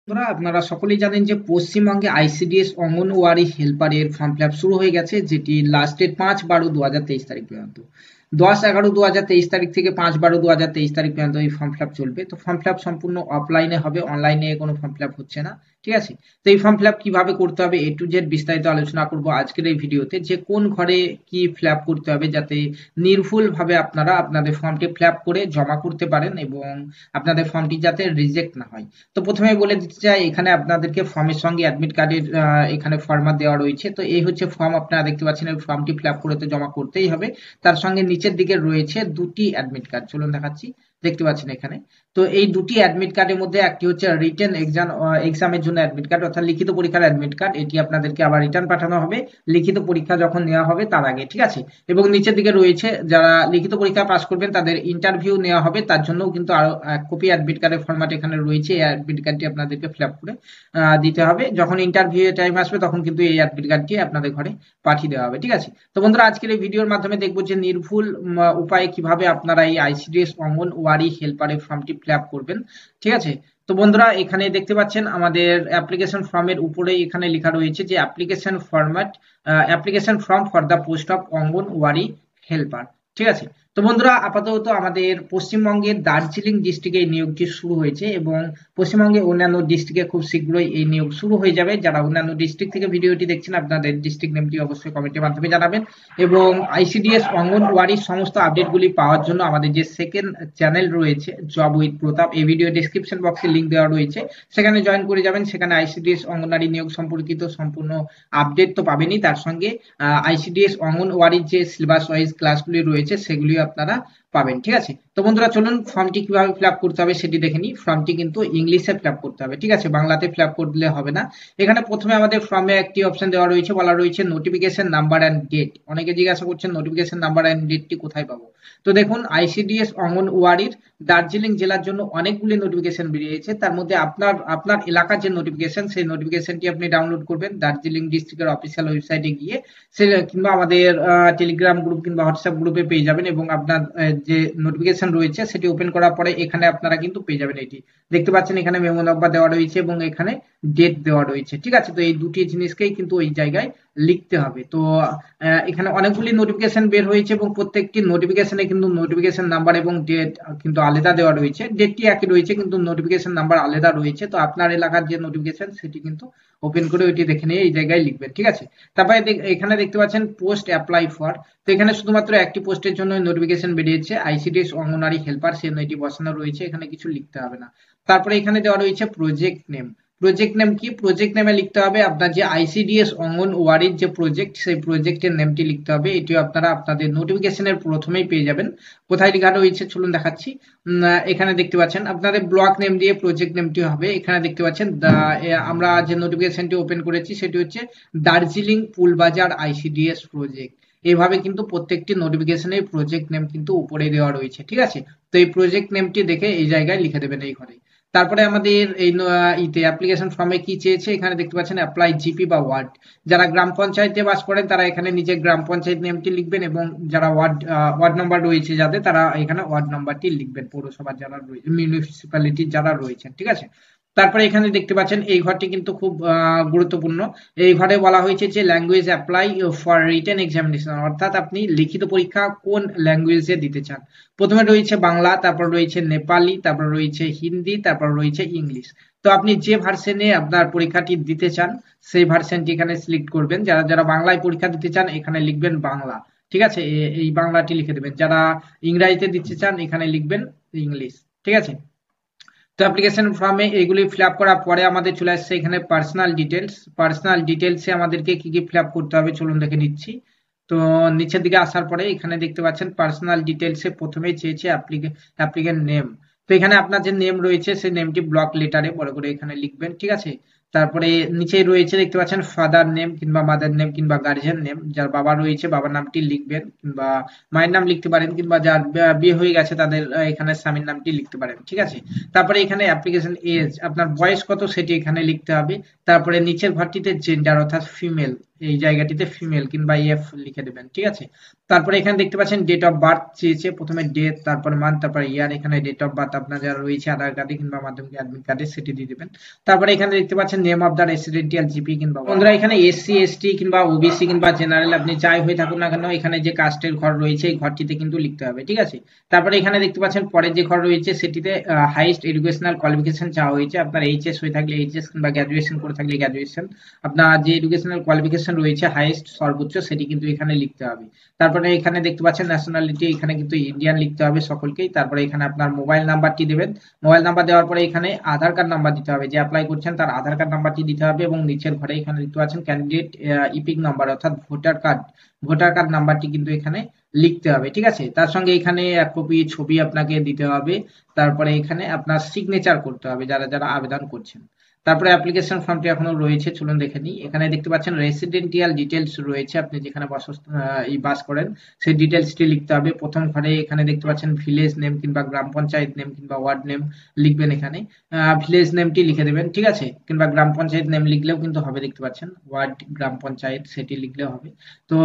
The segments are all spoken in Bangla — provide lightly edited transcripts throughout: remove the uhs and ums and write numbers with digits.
বন্ধুরা আপনারা সকলেই জানেন যে পশ্চিমবঙ্গে আইসিডিএস অঙ্গনওয়াড়ি হেল্পারের ফর্ম ফিল আপ শুরু হয়ে গেছে, যেটি লাস্টের 5/12/2023 তারিখ পর্যন্ত। 10/11/2023 তারিখ থেকে 5/12/2023 তারিখ পর্যন্ত এই ফর্ম ফিল আপ চলবে। তো ফর্ম ফিল আপ সম্পূর্ণ অফলাইনে হবে, অনলাইনে কোনো ফর্ম ফিল আপ হচ্ছে না। ঠিক আছে, তো এই ফর্ম ফিল আপ কিভাবে করতে হবে এ টু জেড বিস্তারিত আলোচনা করব আজকের এই ভিডিওতে, যে কোন ঘরে কি ফিল আপ করতে হবে যাতে নির্ভুল ভাবে আপনারা আপনাদের ফর্মটি ফিল আপ করে জমা করতে পারেন এবং আপনাদের ফর্মটি যাতে রিজেক্ট না হয়। তো প্রথমে বলে দিতে চাই, এখানে আপনাদেরকে ফর্মের সঙ্গে অ্যাডমিট কার্ডের এখানে ফরম্যাট দেওয়া রয়েছে। তো এই হচ্ছে ফর্ম, আপনারা দেখতে পাচ্ছেন এই ফর্মটি ফিল আপ করে তো জমা করতেই হবে। তার সঙ্গে নিচের দিকে রয়েছে দুটি অ্যাডমিট কার্ড, চলুন দেখাচ্ছি, দেখতে পাচ্ছেন এখানে। তো এই দুটি অ্যাডমিট কার্ডের মধ্যে একটি হচ্ছে রিটেন এক্সামের জন্য অ্যাডমিট কার্ড, অর্থাৎ লিখিত পরীক্ষার অ্যাডমিট কার্ড। এটি আপনাদেরকে আবার রিটার্ন পাঠানো হবে লিখিত পরীক্ষা যখন নেওয়া হবে তার আগে। ঠিক আছে, এবং নিচের দিকে রয়েছে যারা লিখিত পরীক্ষা পাস করবেন তাদের ইন্টারভিউ নেওয়া হবে, তার জন্য কিন্তু আরো এক কপি অ্যাডমিট কার্ডের ফরম্যাট এখানে রয়েছে। এই অ্যাডমিট কার্ডটি আপনাদেরকে ফিল আপ করে দিতে হবে। যখন ইন্টারভিউ টাইম আসবে তখন কিন্তু এই অ্যাডমিট কার্ডটি আপনাদের ঘরে পাঠিয়ে দেওয়া হবে। ঠিক আছে, তো বন্ধুরা আজকের এই ভিডিওর মাধ্যমে দেখবো যে নির্ভুল উপায়ে কিভাবে আপনারা এই আইসিডিএস অঙ্গনওয়াড়ি হেল্পারের ফর্মটি ফিল আপ করবেন। ঠিক আছে, তো বন্ধুরা এখানে দেখতে পাচ্ছেন আমাদের অ্যাপ্লিকেশন ফর্মের উপরেই এখানে লেখা রয়েছে যে application format, application form for the post of anganwadi helper. ঠিক আছে, তো বন্ধুরা আপাতত আমাদের পশ্চিমবঙ্গের দার্জিলিং ডিস্ট্রিক্টে এই নিয়োগটি শুরু হয়েছে এবং পশ্চিমবঙ্গের অন্যান্য ডিস্ট্রিক্টে খুব শীঘ্রই এই নিয়োগ শুরু হয়ে যাবে। যারা অন্যান্য ডিস্ট্রিক্ট থেকে ভিডিওটি দেখছেন আপনাদের ডিস্ট্রিক্ট নেমটি অবশ্যই কমেন্টের মাধ্যমে জানাবেন এবং আইসিডিএস অঙ্গনওয়াড়ির সমস্ত আপডেটগুলি পাওয়ার জন্য আমাদের যে সেকেন্ড চ্যানেল রয়েছে জব উইথ প্রতাপ, এই ভিডিও ডেসক্রিপশন বক্সে লিংক দেওয়া রয়েছে, সেখানে জয়েন করে যাবেন। সেখানে আইসিডিএস অঙ্গনওয়াড়ি নিয়োগ সম্পর্কিত সম্পূর্ণ আপডেট তো পাবেনই, তার সঙ্গে আইসিডিএস অঙ্গনওয়াড়ির যে সিলেবাস ওয়াইজ ক্লাসগুলি রয়েছে সেগুলি আপনারা পাবেন। ঠিক আছে, তো বন্ধুরা চলুন ফর্মটি কিভাবে ফিল আপ করতে হবে সেটি দেখে নিই। ফর্মটি কিন্তু ইংলিশে ফিল আপ করতে হবে, ঠিক আছে, বাংলাতে ফিল আপ করলে হবে না। এখানে প্রথমে আমাদের ফর্মে একটি অপশন দেওয়া রয়েছে, বলা রয়েছে নোটিফিকেশন নাম্বার অ্যান্ড ডেট। অনেকে জিজ্ঞাসা করছেন নোটিফিকেশন নাম্বার অ্যান্ড ডেটটি কোথায় পাবো। তো দেখুন আইসিডিএস অঙ্গনওয়াড়ির দার্জিলিং জেলার জন্য অনেকগুলি নোটিফিকেশন বেরিয়েছে, তার মধ্যে আপনার আপনার এলাকার যে নোটিফিকেশন সেই নোটিফিকেশনটি আপনি ডাউনলোড করবেন দার্জিলিং ডিস্ট্রিক্টের অফিসিয়াল ওয়েবসাইটে গিয়ে, সে কিংবা আমাদের টেলিগ্রাম গ্রুপ কিংবা হোয়াটসঅ্যাপ গ্রুপে পেয়ে যাবেন এবং আপনার যে নোটিফিকেশন রয়েছে সেটি ওপেন করার পরে এখানে আপনারা কিন্তু পেয়ে যাবেন। এটি দেখতে পাচ্ছেন এখানে মেমো নাম্বার দেওয়া রয়েছে এবং এখানে ডেট দেওয়া রয়েছে। ঠিক আছে, তো এই দুটি জিনিসকেই কিন্তু ওই জায়গায় লিখতে হবে। তো এখানে অনেকগুলি নোটিফিকেশন বের হয়েছে এবং প্রত্যেকটি নোটিফিকেশনে কিন্তু নোটিফিকেশন নাম্বার এবং ডেট কিন্তু আলাদা দেওয়া রয়েছে। ডেটটি একই রয়েছে কিন্তু নোটিফিকেশন নাম্বার আলাদা রয়েছে। তো আপনার এলাকার যে নোটিফিকেশন সেটি কিন্তু ওপেন করে ওইটি দেখে নিয়ে এই জায়গায় লিখবেন। ঠিক আছে, তারপরে এখানে দেখতে পাচ্ছেন পোস্ট অ্যাপ্লাই ফর। তো এখানে শুধুমাত্র একটি পোস্টের জন্য নোটিফিকেশন বেরিয়েছে, আইসিডিএস অঙ্গনওয়াড়ি হেল্পার, সেই এটি বসানো রয়েছে, এখানে কিছু লিখতে হবে না। তারপরে এখানে দেওয়া রয়েছে প্রজেক্ট নেম। প্রজেক্ট নেম কি, প্রজেক্ট নেমে লিখতে হবে আপনার যে আইসিডিএস অঙ্গনওয়াড়ির যে প্রজেক্ট সেই প্রজেক্টের নেমটি লিখতে হবে। এটিও আপনারা আপনাদের নোটিফিকেশনের প্রথমেই পেয়ে যাবেন। কোথায় লেখা রয়েছে চলুন দেখাচ্ছি। এখানে দেখতে পাচ্ছেন আপনাদের ব্লক নেম দিয়ে প্রজেক্ট নেমটি হবে। এখানে দেখতে পাচ্ছেন আমরা যে নোটিফিকেশনটি ওপেন করেছি সেটি হচ্ছে দার্জিলিং পুলবাজার আইসিডিএস প্রজেক্ট। এইভাবে কিন্তু প্রত্যেকটি নোটিফিকেশনে প্রজেক্ট নেম কিন্তু উপরে দেওয়া রয়েছে। ঠিক আছে, তো এই প্রজেক্ট নেমটি দেখে এই জায়গায় লিখে দেবেন এই ঘরে। তারপরে আমাদের এই অ্যাপ্লিকেশন ফর্মে কি চেয়েছে এখানে দেখতে পাচ্ছেন অ্যাপ্লাই জিপি বা ওয়ার্ড। যারা গ্রাম পঞ্চায়েতে বাস করেন তারা এখানে নিজের গ্রাম পঞ্চায়েত নেমটি লিখবেন এবং যারা ওয়ার্ড নাম্বার রয়েছে যাদের, তারা এখানে ওয়ার্ড নাম্বারটি লিখবেন, পৌরসভার যারা রয়েছে, মিউনিসিপ্যালিটির যারা রয়েছেন। ঠিক আছে, তারপরে এখানে দেখতে পাচ্ছেন এই ঘরটি কিন্তু খুব গুরুত্বপূর্ণ। এই ঘরে বলা হয়েছে যে language apply for written examination, অর্থাৎ আপনি লিখিত পরীক্ষা কোন ল্যাঙ্গুয়েজে দিতে চান। প্রথমে রয়েছে বাংলা, তারপর রয়েছে নেপালি, তারপর রয়েছে হিন্দি, তারপর রয়েছে ইংলিশ। তো আপনি যে ভার্সনে আপনার পরীক্ষাটি দিতে চান সেই ভার্সনটি এখানে সিলেক্ট করবেন। যারা যারা বাংলায় পরীক্ষা দিতে চান এখানে লিখবেন বাংলা। ঠিক আছে, এই বাংলাটি লিখে দেবেন। যারা ইংরাজিতে দিতে চান এখানে লিখবেন ইংলিশ। ঠিক আছে, তো অ্যাপ্লিকেশন ফর্মে এগুলি ফিল আপ করার পরে আমাদের চলে আসছে এখানে পার্সোনাল ডিটেলস। পার্সোনাল ডিটেলসে আমাদেরকে কি কি ফিল আপ করতে হবে চলুন দেখে নিচ্ছি। তো নিচের দিকে আসার পরে এখানে দেখতে পাচ্ছেন পার্সোনাল ডিটেলসে প্রথমেই চেয়েছে অ্যাপ্লিকেন্ট নেম। তো এখানে আপনার যে নেম রয়েছে সেই নেমটি ব্লক লেটারে বড় করে এখানে লিখবেন। ঠিক আছে, তারপরে নিচে রয়েছে দেখতে পাচ্ছেন ফাদার নেম কিংবা মাদার নেম কিংবা গার্জিয়ান নেম, যার বাবা রয়েছে বাবার নামটি লিখবেন কিংবা মায়ের নাম লিখতে পারেন, কিংবা যার বিয়ে হয়ে গেছে তাদের এখানে স্বামীর নামটি লিখতে পারেন, ঠিক আছে। তারপরে এখানে অ্যাপ্লিকেশন এজ, আপনার বয়স কত সেটি এখানে লিখতে হবে। তারপরে নিচের ঘরটিতে জেন্ডার অর্থাৎ ফিমেল, এই জায়গাটিতে ফিমেল কিংবা এফ লিখে দেবেন, ঠিক আছে। তারপরে এখানে দেখতে পাচ্ছেন ডেট অফ বার্থ চেয়েছে, প্রথমে ডেট, তারপর মান্থ, তারপর ইয়ার। এখানে ডেট অফ বার্থ আপনার যারা রয়েছে আধার কার্ডে কিংবা মাধ্যমিক অ্যাডমিট কার্ডে সেটি দিয়ে দেবেন। তারপরে এখানে দেখতে পাচ্ছেন name of the residential GP কিংবা বন্ধুরা এখানে এসসি এসটি কিংবা ওবিসি কিংবা জেনারেল আপনি যাই হয়ে থাকুন না কেন, এখানে যে কাস্টের ঘর রয়েছে এই ঘরটিতে কিন্তু লিখতে হবে, ঠিক আছে। তারপরে এখানে দেখতে পাচ্ছেন পরের যে ঘর রয়েছে সেটিতে হাইয়েস্ট এডুকেশনাল কোয়ালিফিকেশন চাওয়া হয়েছে, আপনার এইচএস হয়ে থাকলে এইচএস কিংবা গ্র্যাজুয়েশন করে থাকলে গ্র্যাজুয়েশন, আপনার যে এডুকেশনাল কোয়ালিফিকেশন রয়েছে হাইয়েস্ট সর্বোচ্চ সেটি কিন্তু এখানে লিখতে হবে। তারপরে এখানে দেখতে পাচ্ছেন ন্যাশনালিটি, এখানে কিন্তু ইন্ডিয়ান লিখতে হবে সকলকেই। তারপরে এখানে আপনার মোবাইল নাম্বারটি দেবেন, মোবাইল নাম্বার দেওয়ার পরে এখানে আধার কার্ড নাম্বার দিতে হবে, যে অ্যাপ্লাই করছেন তার আধার কার্ড নাম্বারটি দিতে হবে, এবং নিচের ঘরে এখানে দেখতে পাচ্ছেন ক্যান্ডিডেট ইপিক নাম্বার অর্থাৎ ভোটার কার্ড নাম্বারটি কিন্তু এখানে লিখতে হবে, ঠিক আছে। তার সঙ্গে এখানে এক কপি ছবি আপনাকে দিতে হবে। তারপরে এখানে আপনার সিগনেচার করতে হবে যারা যারা আবেদন করছেন। তারপরে অ্যাপ্লিকেশন ফর্মটি এখনো রয়েছে, চলুন দেখে নিই। এখানে দেখতে পাচ্ছেন রেসিডেন্টিয়াল ডিটেলস রয়েছে, আপনি যেখানে বাস করেন সেই ডিটেলসটি লিখতে হবে। প্রথম ঘরে এখানে দেখতে পাচ্ছেন ভিলেজ নেম কিংবা গ্রাম পঞ্চায়েত নেম কিংবা ওয়ার্ড নেম লিখবেন, এখানে ভিলেজ নেমটি লিখে দেবেন, ঠিক আছে, কিংবা গ্রাম পঞ্চায়েত নেম লিখলেও কিন্তু হবে, দেখতে পাচ্ছেন ওয়ার্ড গ্রাম পঞ্চায়েত সেটি লিখলেও হবে। তো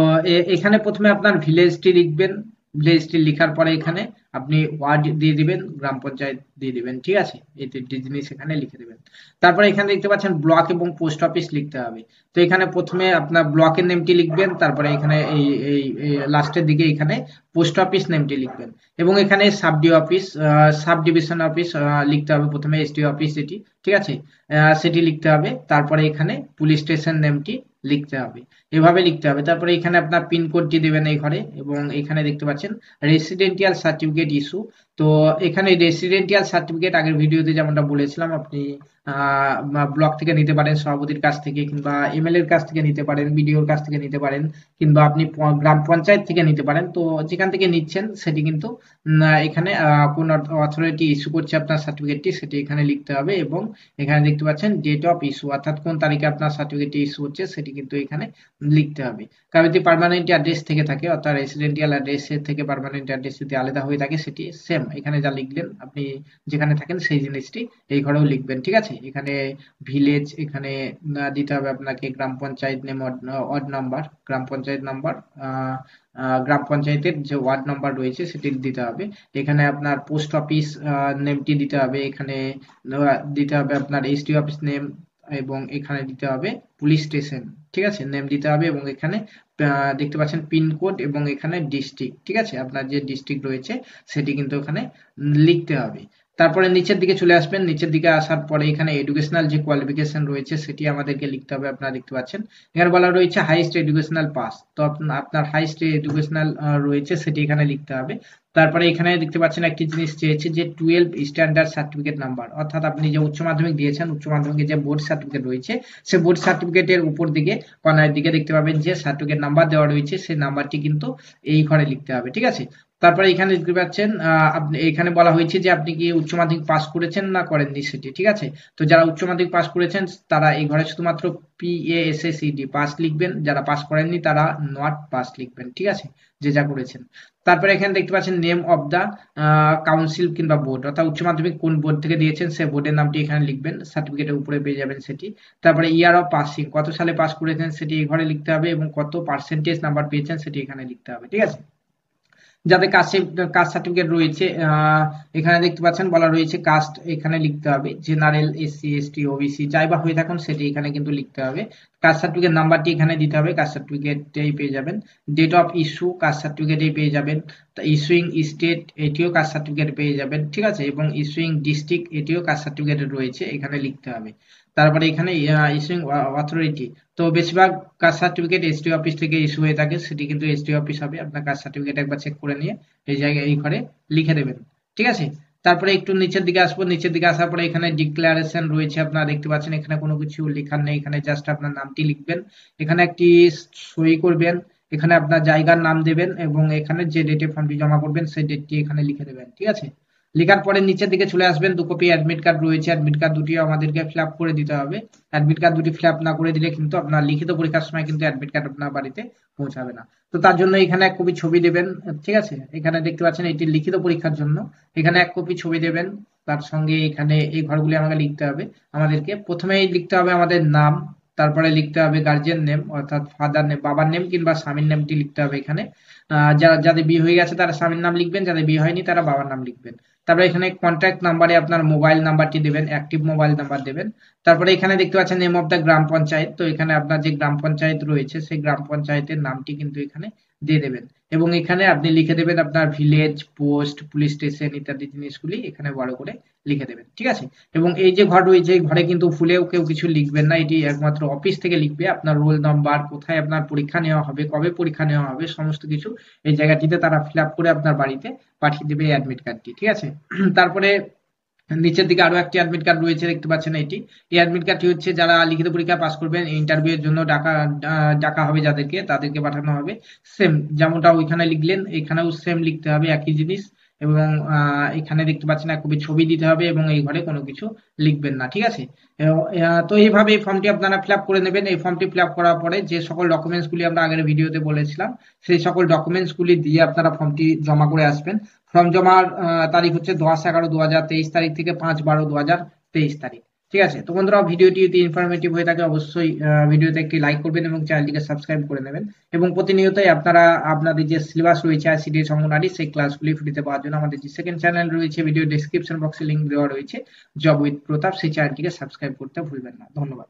এখানে প্রথমে আপনার ভিলেজটি লিখবেন, ভিলেজটি লেখার পরে এখানে আপনি ওয়ার্ড দিয়ে দিবেন, গ্রাম পঞ্চায়েত দিয়ে দিবেন, ঠিক আছে, এই তিনটি জিনিস এখানে লিখে দেবেন। তারপরে এখানে দেখতে পাচ্ছেন ব্লক এবং পোস্ট অফিস লিখতে হবে। তো এখানে প্রথমে আপনার ব্লকের নেমটি লিখবেন, তারপরে এখানে এই লাস্টের দিকে এখানে পোস্ট অফিস নেমটি লিখবেন, এবং এখানে সাব ডিভিশন অফিস লিখতে হবে, প্রথমে এসডি অফিস যেটি, ঠিক আছে, সেটি লিখতে হবে। তারপরে এখানে পুলিশ স্টেশন নেমটি লিখতে হবে, এভাবে লিখতে হবে। তারপরে এখানে আপনার পিনকোডটি দেবেন এই ঘরে, এবং এখানে দেখতে পাচ্ছেন রেসিডেন্টিয়াল সার্টিফিকেট ইস্যু। তো এখানে রেসিডেন্টিয়াল সার্টিফিকেট আগের ভিডিওতে যেমনটা বলেছিলাম আপনি ব্লক থেকে নিতে পারেন, সভাপতির কাছ থেকে কিংবা এমএলএ এর কাছ থেকে নিতে পারেন, বিডিওর কাছ থেকে নিতে পারেন, কিংবা আপনি গ্রাম পঞ্চায়েত থেকে নিতে পারেন। তো যেখান থেকে নিচ্ছেন সেটি কিন্তু এখানে কোন অথরিটি ইস্যু করছে আপনার সার্টিফিকেটটি সেটি এখানে লিখতে হবে, এবং এখানে দেখতে পাচ্ছেন ডেট অফ ইস্যু অর্থাৎ কোন তারিখে আপনার সার্টিফিকেটটি ইস্যু হচ্ছে সেটি কিন্তু এখানে লিখতে হবে। কারণ যদি পার্মানেন্ট অ্যাড্রেস থেকে থাকে অর্থাৎ রেসিডেন্টিয়াল অ্যাড্রেস থেকে পার্মানেন্ট অ্যাড্রেস যদি আলাদা হয়ে থাকে সেটি সেম, এখানে যা লিখলেন আপনি যেখানে থাকেন সেই জিনিসটি এই ঘরেও লিখবেন, ঠিক আছে। এখানে ভিলেজ এখানে দিতে হবে আপনাকে, গ্রাম পঞ্চায়েত নেম, ওয়ার্ড নাম্বার, গ্রাম পঞ্চায়েত নাম্বার, গ্রাম পঞ্চায়েতের যে ওয়ার্ড নাম্বার রয়েছে সেটি দিতে হবে। এখানে আপনার পোস্ট অফিস নেমটি দিতে হবে, এখানে দিতে হবে আপনার এসডি অফিস নেম, এবং এখানে দিতে হবে পুলিশ স্টেশন, ঠিক আছে, নেম দিতে হবে, এবং এখানে দেখতে পাচ্ছেন পিনকোড এবং এখানে ডিস্ট্রিক্ট, ঠিক আছে, আপনার যে ডিস্ট্রিক্ট রয়েছে সেটি কিন্তু এখানে লিখতে হবে। তারপরে নিচের দিকে চলে আসবেন, নিচের দিকে আসার পরে এখানে এডুকেশনাল যে কোয়ালিফিকেশন রয়েছে সেটি আমাদেরকে লিখতে হবে। আপনারা দেখতে পাচ্ছেন এখানে বলা রয়েছে হাইয়েস্ট এডুকেশনাল পাস, তো আপনার হাইয়েস্ট এডুকেশনাল রয়েছে সেটি এখানে লিখতে হবে। তারপরে এখানে দেখতে পাচ্ছেন একটি জিনিস চেয়েছে যে 12 স্ট্যান্ডার্ড সার্টিফিকেট নাম্বার, অর্থাৎ আপনি যে উচ্চ মাধ্যমিক দিয়েছেন উচ্চ মাধ্যমিকের যে বোর্ড সার্টিফিকেট রয়েছে সেই বোর্ড সার্টিফিকেটের উপর দিকে কর্নারের দিকে দেখতে পাবেন যে সার্টিফিকেট নাম্বার দেওয়া রয়েছে, সেই নাম্বারটি কিন্তু এই ঘরে লিখতে হবে, ঠিক আছে। তারপরে এখানে দেখতে পাচ্ছেন আপনি এখানে বলা হয়েছে যে আপনি কি উচ্চ মাধ্যমিক পাস করেছেন না করেননি সেটি, ঠিক আছে। তো যারা উচ্চ মাধ্যমিক পাস করেছেন তারা এই ঘরে শুধুমাত্র PASSED পাস লিখবেন, যারা পাস করেননি তারা নট পাস লিখবেন, ঠিক আছে, যে যা করেছেন। তারপরে এখানে দেখতে পাচ্ছেন নেম অফ দা কাউন্সিল কিংবা বোর্ড, অর্থাৎ উচ্চ মাধ্যমিক কোন বোর্ড থেকে দিয়েছেন সেই বোর্ডের নামটি এখানে লিখবেন, সার্টিফিকেটের উপরে পেয়ে যাবেন সেটি। তারপরে ইয়ার অফ পাসিং, কত সালে পাস করেছেন সেটি এই ঘরে লিখতে হবে, এবং কত পার্সেন্টেজ নাম্বার পেয়েছেন সেটি এখানে লিখতে হবে, ঠিক আছে। যাদের কাস্ট সার্টিফিকেট রয়েছে এখানে দেখতে পাচ্ছেন বলা রয়েছে কাস্ট এখানে লিখতে হবে, জেনারেল, এসসি এসটি ওবিসি যাই বা হয়ে থাকুন সেটি এখানে কিন্তু লিখতে হবে। কাস্ট সার্টিফিকেট নাম্বারটি এখানে দিতে হবে, কাস্ট সার্টিফিকেটেই পেয়ে যাবেন। ডেট অফ ইস্যু কাস্ট সার্টিফিকেটেই পেয়ে যাবেন। ইস্যুইং স্টেট এটিও কাস্ট সার্টিফিকেট পেয়ে যাবেন, ঠিক আছে, এবং ইস্যুইং ডিস্ট্রিক্ট এটিও কাস্ট সার্টিফিকেট রয়েছে এখানে লিখতে হবে। তারপরে এখানে ইস্যুইং অথরিটি, তো বেশিরভাগ কাস্ট সার্টিফিকেট এসডি অফিস থেকে ইস্যু হয়ে থাকে, সেটি কিন্তু এসডি অফিস হবে। আপনার কাস্ট সার্টিফিকেট একবার চেক করে নিয়ে এই জায়গায় এই ঘরে লিখে দেবেন, ঠিক আছে। তারপরে একটু নিচের দিকে আসবো, নিচের দিকে আসার পরে এখানে ডিক্লারেশন রয়েছে, আপনারা দেখতে পাচ্ছেন এখানে কোনো কিছু লেখার নেই, এখানে জাস্ট আপনার নামটি লিখবেন, এখানে একটি সই করবেন, এখানে আপনার জায়গার নাম দেবেন, এবং এখানে যে ডেটে ফর্মটি জমা করবেন সেই ডেটটি এখানে লিখে দেবেন, ঠিক আছে। লেখার পরে নিচের দিকে চলে আসবেন, 2 কপি অ্যাডমিট কার্ড রয়েছে, অ্যাডমিট কার্ড দুটিও আমাদেরকে ফিল আপ করে দিতে হবে। অ্যাডমিট কার্ড দুটি ফিল আপ না করে দিলে কিন্তু আপনার লিখিত পরীক্ষার সময় কিন্তু অ্যাডমিট কার্ড আপনার বাড়িতে পৌঁছাবে না। তো তার জন্য এখানে 1 কপি ছবি দেবেন, ঠিক আছে। এখানে দেখতে পাচ্ছেন এটি লিখিত পরীক্ষার জন্য, এখানে 1 কপি ছবি দেবেন। তার সঙ্গে এখানে এই ঘরগুলি আমাকে লিখতে হবে। আমাদেরকে প্রথমেই লিখতে হবে আমাদের নাম, তারপরে লিখতে হবে গার্জিয়ান নেম অর্থাৎ ফাদার নেম, বাবার নেম কিংবা স্বামীর নেমটি লিখতে হবে এখানে। যাদের বিয়ে হয়ে গেছে তারা স্বামীর নাম লিখবেন, যাদের বিয়ে হয়নি তারা বাবার নাম লিখবেন। তারপরে এখানে কন্ট্যাক্ট নাম্বারে আপনার মোবাইল নাম্বারটি দেবেন, অ্যাক্টিভ মোবাইল নাম্বার দেবেন। তারপরে এখানে দেখতে পাচ্ছেন নেম অফ দ্য গ্রাম পঞ্চায়েত, তো এখানে আপনার যে গ্রাম পঞ্চায়েত রয়েছে সেই গ্রাম পঞ্চায়েতের নামটি কিন্তু এখানে দিয়ে দেবেন। এবং এখানে আপনি লিখে দেবেন আপনার ভিলেজ, পোস্ট, পুলিশ স্টেশন ইত্যাদি জিনিসগুলি এখানে বড় করে লিখে দেবেন, ঠিক আছে। এবং এই যে ঘর রয়েছে এই ঘরে কিন্তু ফুলেও কেউ কিছু লিখবেন না, এটি একমাত্র অফিস থেকে লিখবে। আপনার রোল নাম্বার, কোথায় আপনার পরীক্ষা নেওয়া হবে, কবে পরীক্ষা নেওয়া হবে, সমস্ত কিছু এই জায়গাটিতে তারা ফিল আপ করে আপনার বাড়িতে পাঠিয়ে দেবে এই অ্যাডমিট কার্ডটি, ঠিক আছে। তারপরে নিচের দিকে আরো একটি অ্যাডমিট কার্ড রয়েছে, দেখতে পাচ্ছেন এটি। এই অ্যাডমিট কার্ডটি হচ্ছে যারা লিখিত পরীক্ষা পাস করবেন, ইন্টারভিউ এর জন্য ডাকা হবে যাদেরকে, তাদেরকে পাঠানো হবে। সেম যেমনটা ওইখানে লিখলেন এখানেও সেম লিখতে হবে, একই জিনিস। এবং এখানে দেখতে পাচ্ছেন 1 কপি ছবি দিতে হবে এবং এই ঘরে কোনো কিছু লিখবেন না, ঠিক আছে। তো এইভাবে এই ফর্মটি আপনারা ফিল আপ করে নেবেন। এই ফর্মটি ফিল আপ করার পরে যে সকল ডকুমেন্টস গুলি আমরা আগের ভিডিওতে বলেছিলাম সেই সকল ডকুমেন্টস গুলি দিয়ে আপনারা ফর্মটি জমা করে আসবেন। ফর্ম জমার তারিখ হচ্ছে 10/11/2023 তারিখ থেকে 5/12/2023 তারিখ, ঠিক আছে। তো বন্ধুরা, ভিডিওটি যদি ইনফরমেটিভ হয়ে থাকে অবশ্যই ভিডিওতে একটি লাইক করবেন এবং চ্যানেলটিকে সাবস্ক্রাইব করে নেবেন। এবং প্রতিনিয়তই আপনারা আপনাদের যে সিলেবাস রয়েছে আইসিডিএস অঙ্গনওয়াড়ি সেই ক্লাসগুলি ফ্রিতে পাওয়ার জন্য আমাদের যে সেকেন্ড চ্যানেল রয়েছে, ভিডিও ডেসক্রিপশন বক্সে লিংক দেওয়া রয়েছে, জব উইথ প্রতাপ, সেই চ্যানেলটিকে সাবস্ক্রাইব করতে ভুলবেন না। ধন্যবাদ।